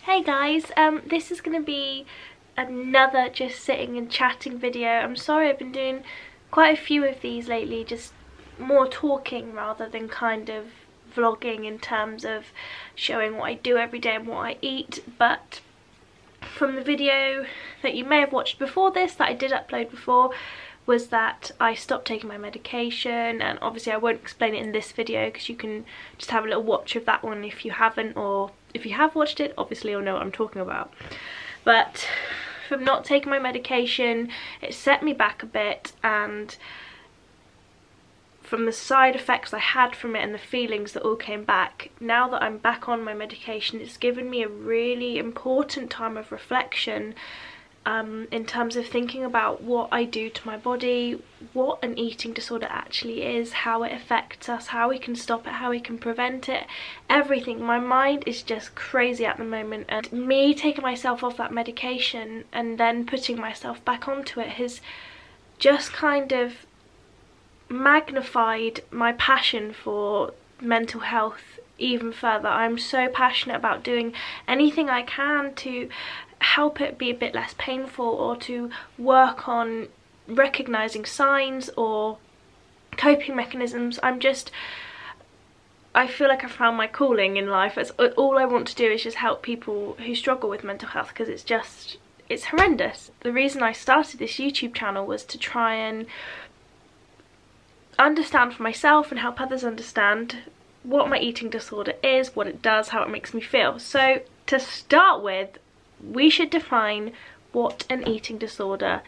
Hey guys, this is going to be another just sitting and chatting video. I'm sorry, I've been doing quite a few of these lately, just more talking rather than kind of vlogging in terms of showing what I do every day and what I eat. But from the video that you may have watched before this, that I did upload before, was that I stopped taking my medication, and obviously I won't explain it in this video because you can just have a little watch of that one if you haven't, or if you have watched it obviously you'll know what I'm talking about. But from not taking my medication, it set me back a bit, and from the side effects I had from it and the feelings that all came back, now that I'm back on my medication, it's given me a really important time of reflection in terms of thinking about what I do to my body, what an eating disorder actually is, how it affects us, how we can stop it, how we can prevent it, everything. My mind is just crazy at the moment, and me taking myself off that medication and then putting myself back onto it has just kind of magnified my passion for mental health even further. I'm so passionate about doing anything I can to help it be a bit less painful, or to work on recognizing signs or coping mechanisms. I feel like I found my calling in life. It's all I want to do is just help people who struggle with mental health, because it's horrendous. The reason I started this YouTube channel was to try and understand for myself and help others understand what my eating disorder is, what it does, how it makes me feel. So to start with, we should define what an eating disorder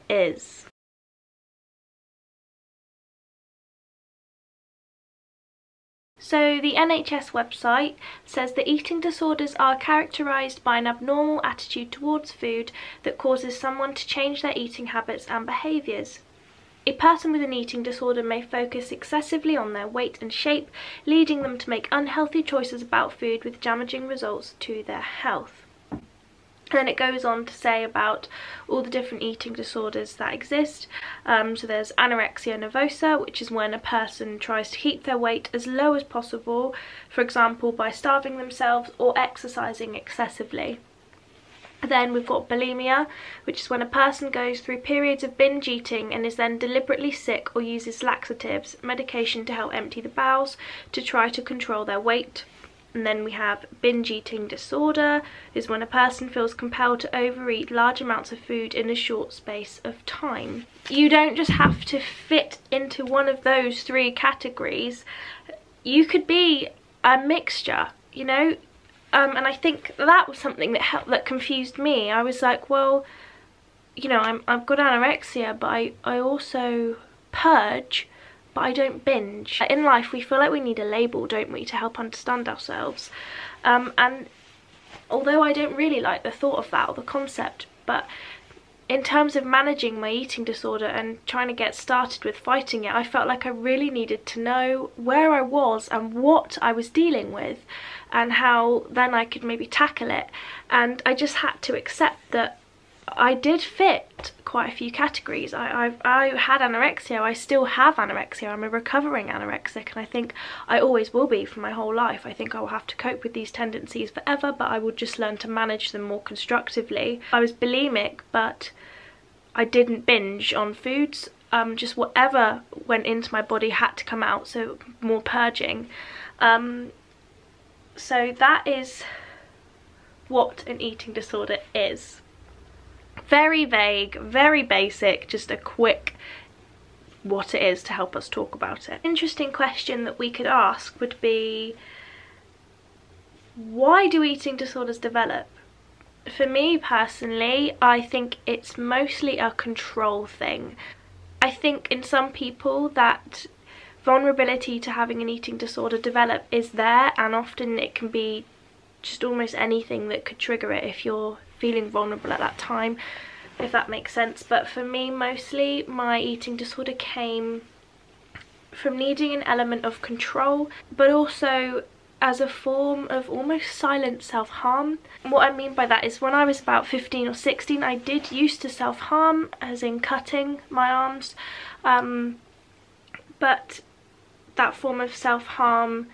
is. So the NHS website says that eating disorders are characterised by an abnormal attitude towards food that causes someone to change their eating habits and behaviours. A person with an eating disorder may focus excessively on their weight and shape, leading them to make unhealthy choices about food with damaging results to their health. And it goes on to say about all the different eating disorders that exist. So there's anorexia nervosa, which is when a person tries to keep their weight as low as possible, for example by starving themselves or exercising excessively. Then we've got bulimia, which is when a person goes through periods of binge eating and is then deliberately sick or uses laxatives, medication to help empty the bowels, to try to control their weight. And then we have binge eating disorder, is when a person feels compelled to overeat large amounts of food in a short space of time. You don't just have to fit into one of those three categories. You could be a mixture, you know. And I think that was something that confused me. I was like, well, you know, I've got anorexia, but I also purge, but I don't binge. In life we feel like we need a label, don't we, to help understand ourselves. And although I don't really like the thought of that or the concept, but in terms of managing my eating disorder and trying to get started with fighting it, I felt like I really needed to know where I was and what I was dealing with, and how then I could maybe tackle it. And I just had to accept that I did fit quite a few categories. I had anorexia, I still have anorexia, I'm a recovering anorexic, and I think I always will be for my whole life. I think I will have to cope with these tendencies forever, but I will just learn to manage them more constructively. I was bulimic, but I didn't binge on foods. Just whatever went into my body had to come out, so more purging. So that is what an eating disorder is. Very vague, very basic, just a quick what it is to help us talk about it. Interesting question that we could ask would be, why do eating disorders develop? For me personally, I think it's mostly a control thing. I think in some people that vulnerability to having an eating disorder develop is there, and often it can be just almost anything that could trigger it if you're feeling vulnerable at that time, if that makes sense. But for me, mostly my eating disorder came from needing an element of control, but also as a form of almost silent self-harm. What I mean by that is when I was about 15 or 16, I did used to self-harm, as in cutting my arms, but that form of self-harm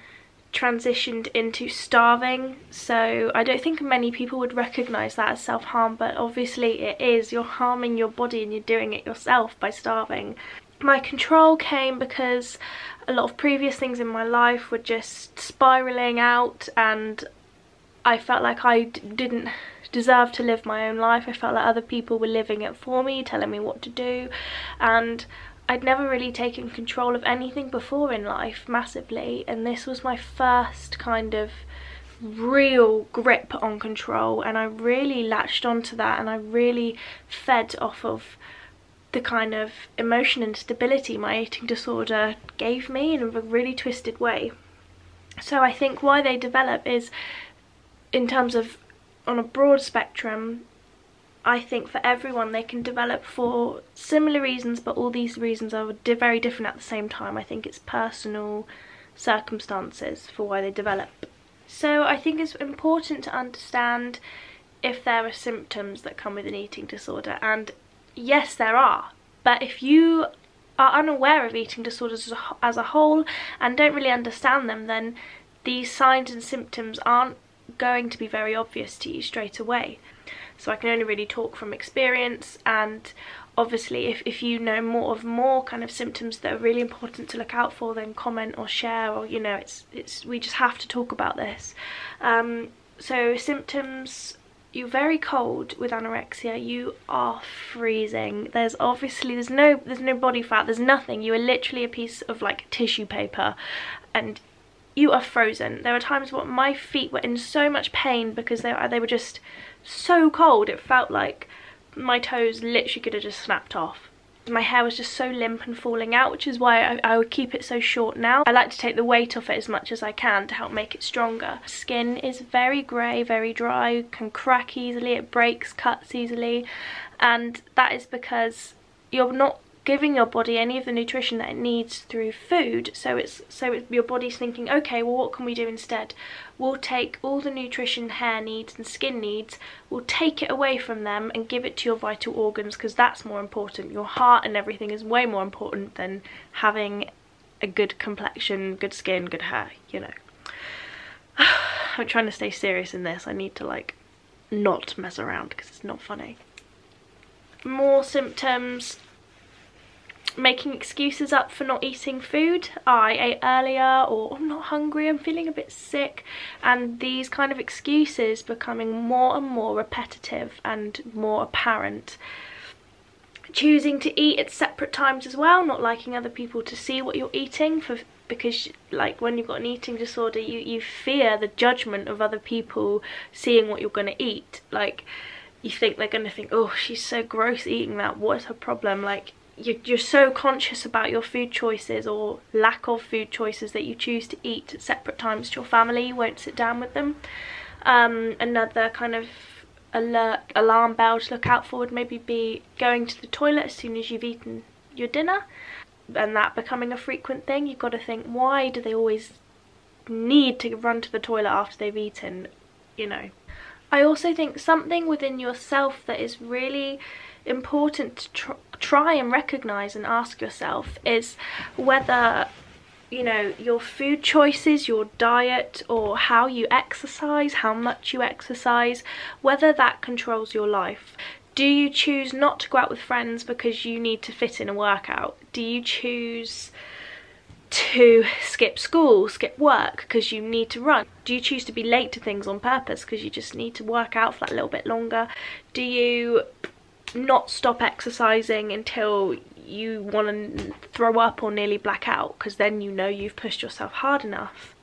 transitioned into starving, so I don't think many people would recognise that as self-harm, but obviously it is. You're harming your body and you're doing it yourself by starving. My control came because a lot of previous things in my life were just spiralling out, and I felt like I didn't deserve to live my own life. I felt like other people were living it for me, telling me what to do, and I'd never really taken control of anything before in life massively, and this was my first kind of real grip on control, and I really latched onto that, and I really fed off of the kind of emotion and stability my eating disorder gave me in a really twisted way. So I think why they develop is, in terms of on a broad spectrum, I think for everyone they can develop for similar reasons, but all these reasons are very different at the same time. I think it's personal circumstances for why they develop. So I think it's important to understand if there are symptoms that come with an eating disorder, and yes, there are. But if you are unaware of eating disorders as a whole and don't really understand them, then these signs and symptoms aren't going to be very obvious to you straight away. So I can only really talk from experience, and obviously if you know more kind of symptoms that are really important to look out for, then comment or share, or you know, we just have to talk about this. So symptoms: you're very cold with anorexia, you are freezing, there's no body fat, there's nothing, you are literally a piece of like tissue paper and you are frozen. There were times where my feet were in so much pain because they were just so cold. It felt like my toes literally could have just snapped off. My hair was just so limp and falling out, which is why I would keep it so short now. I like to take the weight off it as much as I can to help make it stronger. Skin is very grey, very dry, can crack easily, it breaks, cuts easily, and that is because you're not giving your body any of the nutrition that it needs through food. So your body's thinking, okay, well, what can we do instead? We'll take all the nutrition hair needs and skin needs, we'll take it away from them and give it to your vital organs, because that's more important. Your heart and everything is way more important than having a good complexion, good skin, good hair, you know. I'm trying to stay serious in this. I need to like not mess around because it's not funny. More symptoms: making excuses up for not eating food. I ate earlier, or I'm not hungry, I'm feeling a bit sick, and these kind of excuses becoming more and more repetitive and more apparent. Choosing to eat at separate times as well, not liking other people to see what you're eating, because like when you've got an eating disorder, you fear the judgment of other people seeing what you're going to eat. Like, you think they're going to think, oh, she's so gross eating that, what is her problem? Like, you're so conscious about your food choices or lack of food choices that you choose to eat at separate times to your family. You won't sit down with them. Another kind of alarm bell to look out for would maybe be going to the toilet as soon as you've eaten your dinner, and that becoming a frequent thing. You've got to think, why do they always need to run to the toilet after they've eaten, you know. I also think something within yourself that is really important to try and recognise and ask yourself is whether, you know, your food choices, your diet, or how you exercise, how much you exercise, whether that controls your life. Do you choose not to go out with friends because you need to fit in a workout? Do you choose to skip school, skip work because you need to run? Do you choose to be late to things on purpose because you just need to work out for that little bit longer? Do you not stop exercising until you want to throw up or nearly black out because then you know you've pushed yourself hard enough?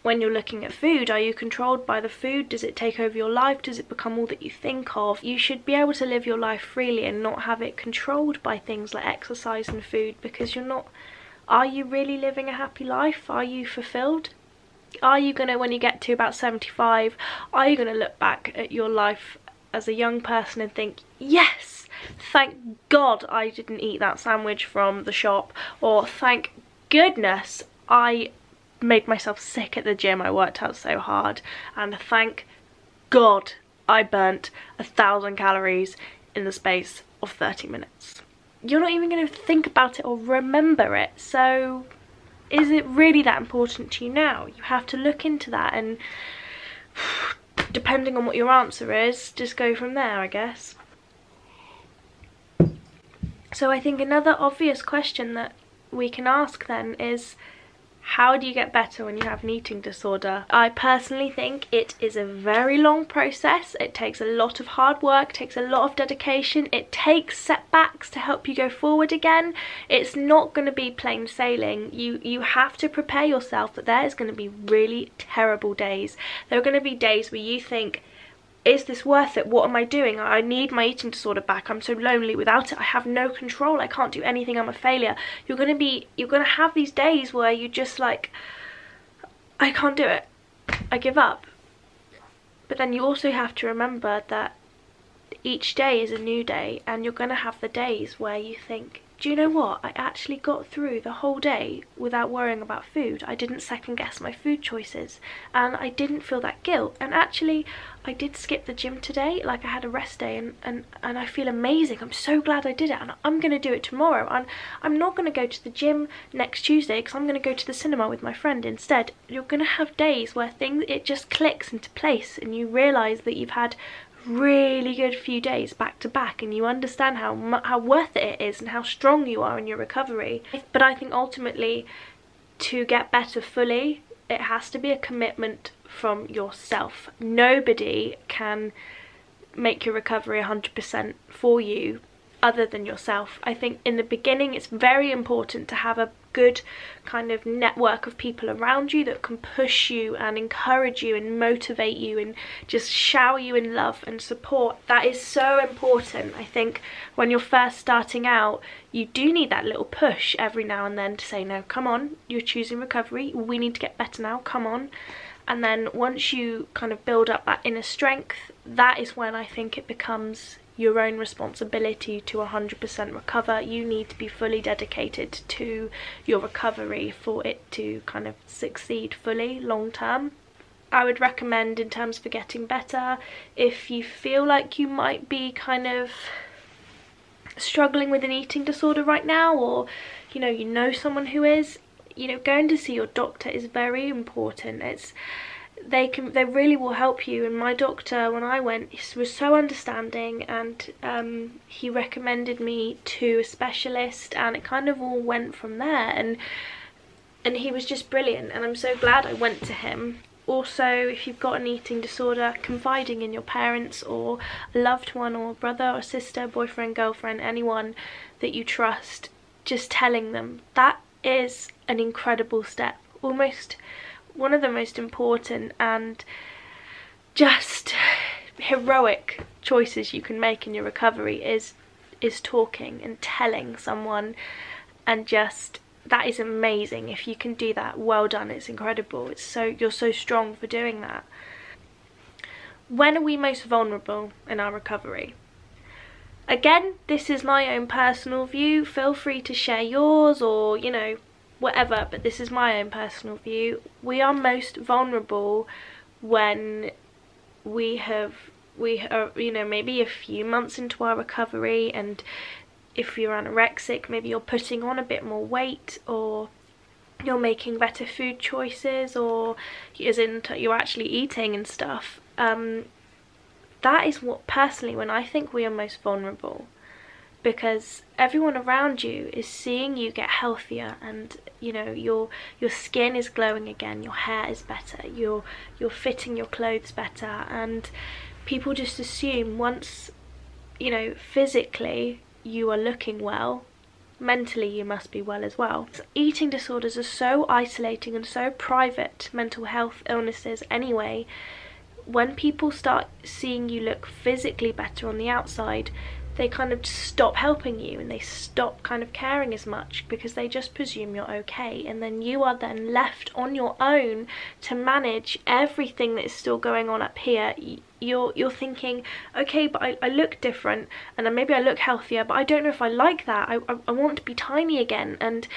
When you're looking at food, are you controlled by the food? Does it take over your life? Does it become all that you think of? You should be able to live your life freely and not have it controlled by things like exercise and food, because you're not. Are you really living a happy life? Are you fulfilled? Are you gonna, when you get to about 75, are you gonna look back at your life as a young person and think, yes, thank God I didn't eat that sandwich from the shop, or thank goodness I made myself sick at the gym, I worked out so hard, and thank God I burnt 1,000 calories in the space of 30 minutes. You're not even going to think about it or remember it, so is it really that important to you now? You have to look into that, and depending on what your answer is, just go from there, I guess. So I think another obvious question that we can ask then is, how do you get better when you have an eating disorder? I personally think it is a very long process. It takes a lot of hard work, takes a lot of dedication. It takes setbacks to help you go forward again. It's not going to be plain sailing. You have to prepare yourself that there is going to be really terrible days. There are going to be days where you think, is this worth it? What am I doing? I need my eating disorder back. I'm so lonely without it. I have no control. I can't do anything. I'm a failure. You're going to have these days where you just like, I can't do it. I give up. But then you also have to remember that each day is a new day, and you're going to have the days where you think, do you know what? I actually got through the whole day without worrying about food. I didn't second guess my food choices, and I didn't feel that guilt. And actually, I did skip the gym today. Like, I had a rest day, and I feel amazing. I'm so glad I did it, and I'm going to do it tomorrow. And I'm not going to go to the gym next Tuesday because I'm going to go to the cinema with my friend instead. You're going to have days where it just clicks into place, and you realise that you've had really good few days back to back, and you understand how worth it is and how strong you are in your recovery. But I think ultimately, to get better fully, it has to be a commitment from yourself. Nobody can make your recovery 100% for you other than yourself. I think in the beginning it's very important to have a good kind of network of people around you that can push you and encourage you and motivate you and just shower you in love and support. That is so important. I think when you're first starting out, you do need that little push every now and then to say, no, come on, you're choosing recovery, we need to get better now, come on. And then once you kind of build up that inner strength, that is when I think it becomes your own responsibility to 100% recover. You need to be fully dedicated to your recovery for it to kind of succeed fully long term. I would recommend, in terms of getting better, if you feel like you might be kind of struggling with an eating disorder right now, or you know someone who is, going to see your doctor is very important. They really will help you, and my doctor, when I went, was so understanding, and he recommended me to a specialist, and it kind of all went from there, and he was just brilliant, and I'm so glad I went to him. Also, if you've got an eating disorder, confiding in your parents or a loved one, or brother or sister, boyfriend, girlfriend, anyone that you trust, just telling them, that is an incredible step, almost one of the most important and just heroic choices you can make in your recovery is talking and telling someone, and just, that is amazing. If you can do that, well done, it's incredible. You're so strong for doing that. When are we most vulnerable in our recovery? Again, this is my own personal view. Feel free to share yours, or whatever, but this is my own personal view. We are most vulnerable when we are, maybe a few months into our recovery, and if you're anorexic, maybe you're putting on a bit more weight, or you're making better food choices, or as in you're actually eating and stuff. That is what, personally, when I think we are most vulnerable, because everyone around you is seeing you get healthier, and your skin is glowing again, your hair is better, you're fitting your clothes better, and people just assume once physically you are looking well, mentally you must be well as well. Eating disorders are so isolating and so private mental health illnesses anyway. When people start seeing you look physically better on the outside, they kind of stop helping you, and they stop kind of caring as much, because they just presume you're okay, and then you are then left on your own to manage everything that is still going on up here. You're thinking, okay, but I look different, and then maybe I look healthier, but I don't know if I like that. I want to be tiny again, and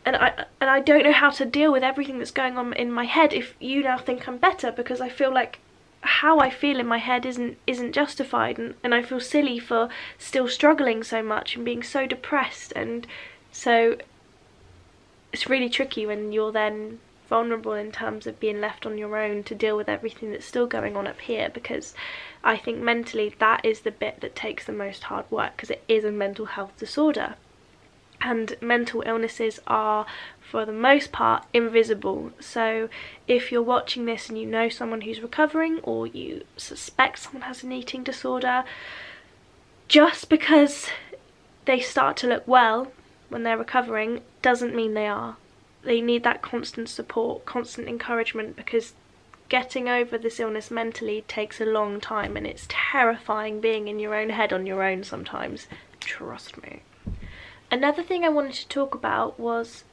I don't know how to deal with everything that's going on in my head if you now think I'm better, because I feel like how I feel in my head isn't justified, and I feel silly for still struggling so much and being so depressed. And so it's really tricky when you're then vulnerable in terms of being left on your own to deal with everything that's still going on up here, because I think mentally that is the bit that takes the most hard work, because it is a mental health disorder. And mental illnesses are, for the most part, invisible. So if you're watching this and you know someone who's recovering, or you suspect someone has an eating disorder, just because they start to look well when they're recovering doesn't mean they are. They need that constant support, constant encouragement, because getting over this illness mentally takes a long time, and it's terrifying being in your own head on your own sometimes. Trust me. Another thing I wanted to talk about was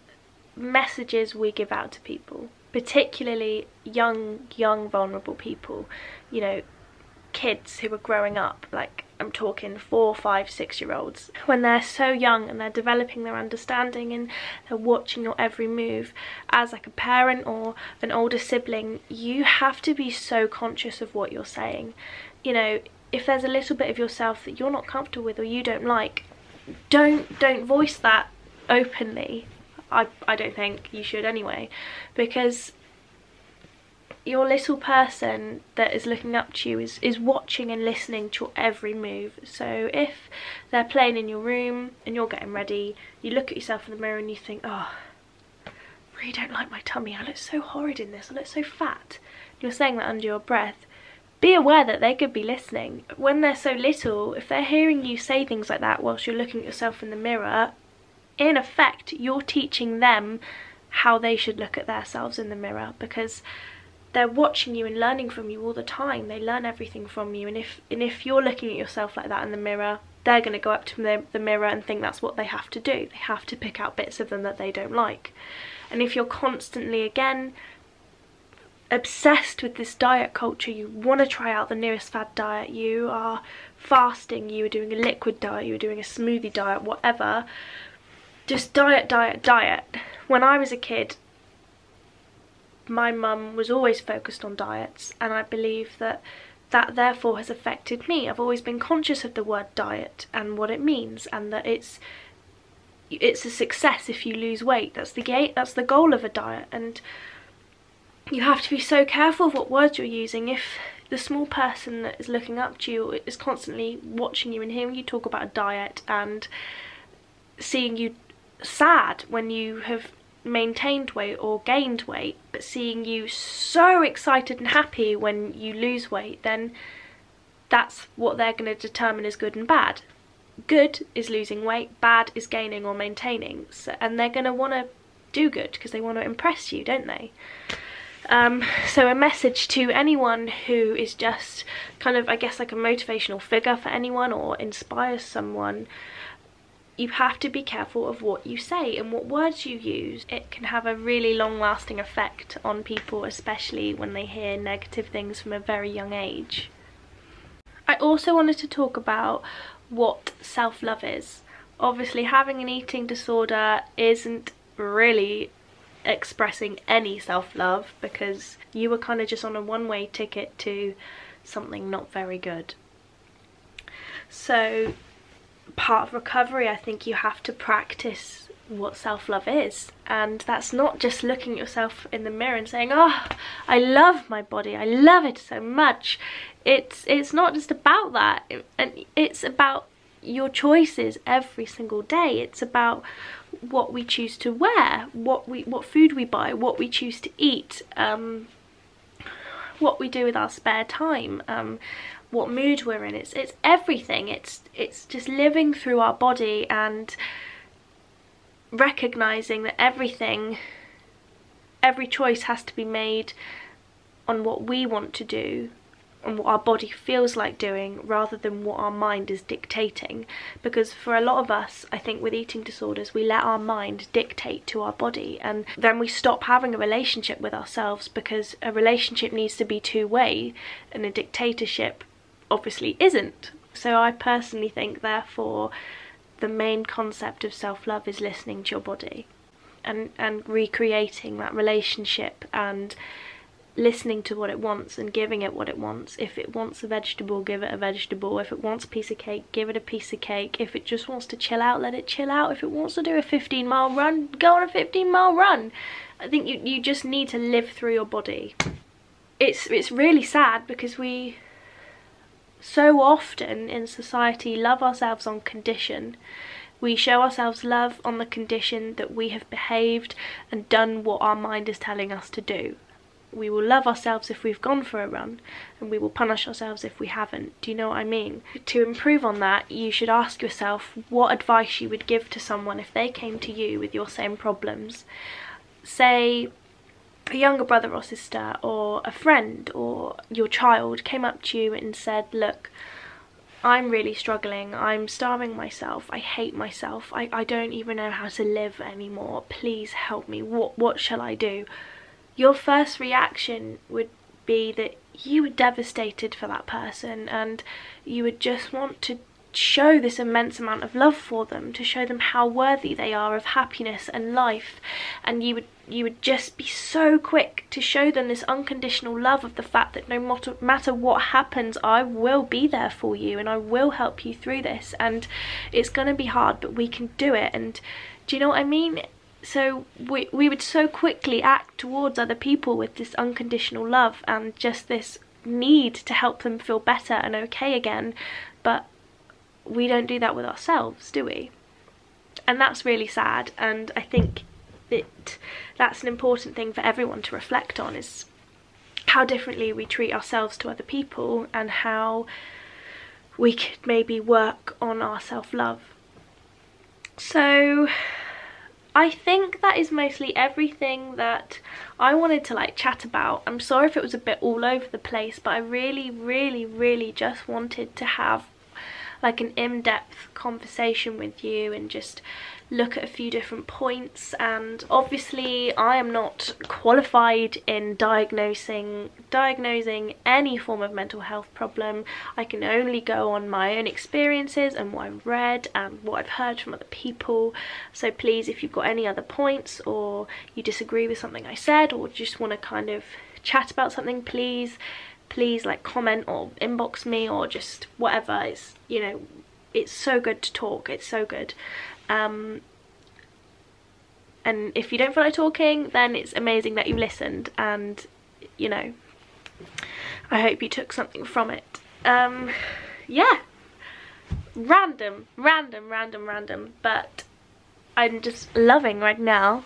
messages we give out to people, particularly young vulnerable people, you know, kids who are growing up, like I'm talking 4, 5, 6-year-olds. When they're so young and they're developing their understanding and they're watching your every move, as like a parent or an older sibling, you have to be so conscious of what you're saying. You know, if there's a little bit of yourself that you're not comfortable with or you don't like, don't voice that openly. I don't think you should anyway, because your little person that is looking up to you is watching and listening to your every move. So if they're playing in your room and you're getting ready, you look at yourself in the mirror and you think, oh, I really don't like my tummy, I look so horrid in this, I look so fat. You're saying that under your breath. Be aware that they could be listening. When they're so little, if they're hearing you say things like that whilst you're looking at yourself in the mirror, in effect you're teaching them how they should look at themselves in the mirror, because they're watching you and learning from you all the time. They learn everything from you, and if you're looking at yourself like that in the mirror, they're going to go up to the mirror and think that's what they have to do. They have to pick out bits of them that they don't like. And if you're constantly, again, obsessed with this diet culture, you want to try out the nearest fad diet, you are fasting, you are doing a liquid diet, you are doing a smoothie diet, whatever, just diet. When I was a kid, my mum was always focused on diets, and I believe that therefore has affected me. I've always been conscious of the word diet and what it means, and that it's a success if you lose weight. That's the goal of a diet, and you have to be so careful of what words you're using. If the small person that is looking up to you is constantly watching you and hearing you talk about a diet and seeing you sad when you have maintained weight or gained weight, but seeing you so excited and happy when you lose weight, then that's what they're going to determine as good and bad. Good is losing weight, bad is gaining or maintaining. So, and they're going to want to do good because they want to impress you, don't they? So a message to anyone who is just kind of, I guess, like a motivational figure for anyone or inspires someone, you have to be careful of what you say and what words you use. It can have a really long-lasting effect on people, especially when they hear negative things from a very young age. I also wanted to talk about what self-love is. Obviously, having an eating disorder isn't really expressing any self-love, because you were kind of just on a one-way ticket to something not very good. So part of recovery, I think you have to practice what self-love is, and that's not just looking at yourself in the mirror and saying, oh, I love my body, I love it so much. It's not just about that, and it's about your choices every single day. It's about what we choose to wear, what food we buy, what we choose to eat, what we do with our spare time, what mood we're in. It's everything. It's just living through our body and recognizing that every choice has to be made on what we want to do and what our body feels like doing, rather than what our mind is dictating. Because for a lot of us, I think with eating disorders, we let our mind dictate to our body, and then we stop having a relationship with ourselves, because a relationship needs to be two-way and a dictatorship obviously isn't. So I personally think, therefore, the main concept of self-love is listening to your body and recreating that relationship and listening to what it wants and giving it what it wants. If it wants a vegetable, give it a vegetable. If it wants a piece of cake, give it a piece of cake. If it just wants to chill out, let it chill out. If it wants to do a 15-mile run, go on a 15-mile run. I think you just need to live through your body. It's really sad because we so often in society love ourselves on condition. We show ourselves love on the condition that we have behaved and done what our mind is telling us to do. We will love ourselves if we've gone for a run, and we will punish ourselves if we haven't. Do you know what I mean? To improve on that, you should ask yourself what advice you would give to someone if they came to you with your same problems. Say a younger brother or sister or a friend or your child came up to you and said, look, I'm really struggling, I'm starving myself, I hate myself, I don't even know how to live anymore, please help me, what shall I do? Your first reaction would be that you were devastated for that person, and you would just want to show this immense amount of love for them, to show them how worthy they are of happiness and life, and you would just be so quick to show them this unconditional love of the fact that no matter what happens, I will be there for you and I will help you through this, and it's going to be hard but we can do it. And do you know what I mean? So we would so quickly act towards other people with this unconditional love and just this need to help them feel better and okay again, but we don't do that with ourselves, do we? And that's really sad, and I think that's an important thing for everyone to reflect on, is how differently we treat ourselves to other people and how we could maybe work on our self-love. So I think that is mostly everything that I wanted to chat about. I'm sorry if it was a bit all over the place, but I really just wanted to have an in-depth conversation with you and just look at a few different points. And obviously I am not qualified in diagnosing any form of mental health problem. I can only go on my own experiences and what I've read and what I've heard from other people. So please, if you've got any other points or you disagree with something I said or just want to kind of chat about something, please comment or inbox me or just whatever. It's, you know, it's so good to talk, it's so good. And if you don't feel like talking, then it's amazing that you listened, and you know, I hope you took something from it. Yeah, random, but I'm just loving right now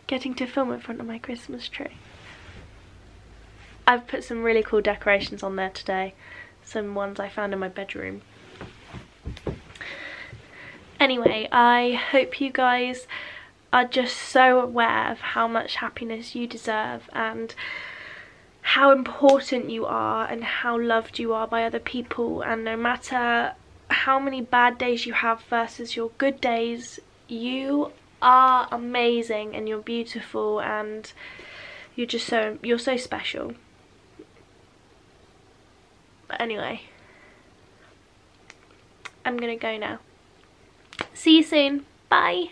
getting to film in front of my Christmas tree. I've put some really cool decorations on there today, some ones I found in my bedroom. Anyway, I hope you guys are just so aware of how much happiness you deserve and how important you are and how loved you are by other people, and no matter how many bad days you have versus your good days, you are amazing and you're beautiful and you're so special. But anyway, I'm gonna go now. See you soon. Bye.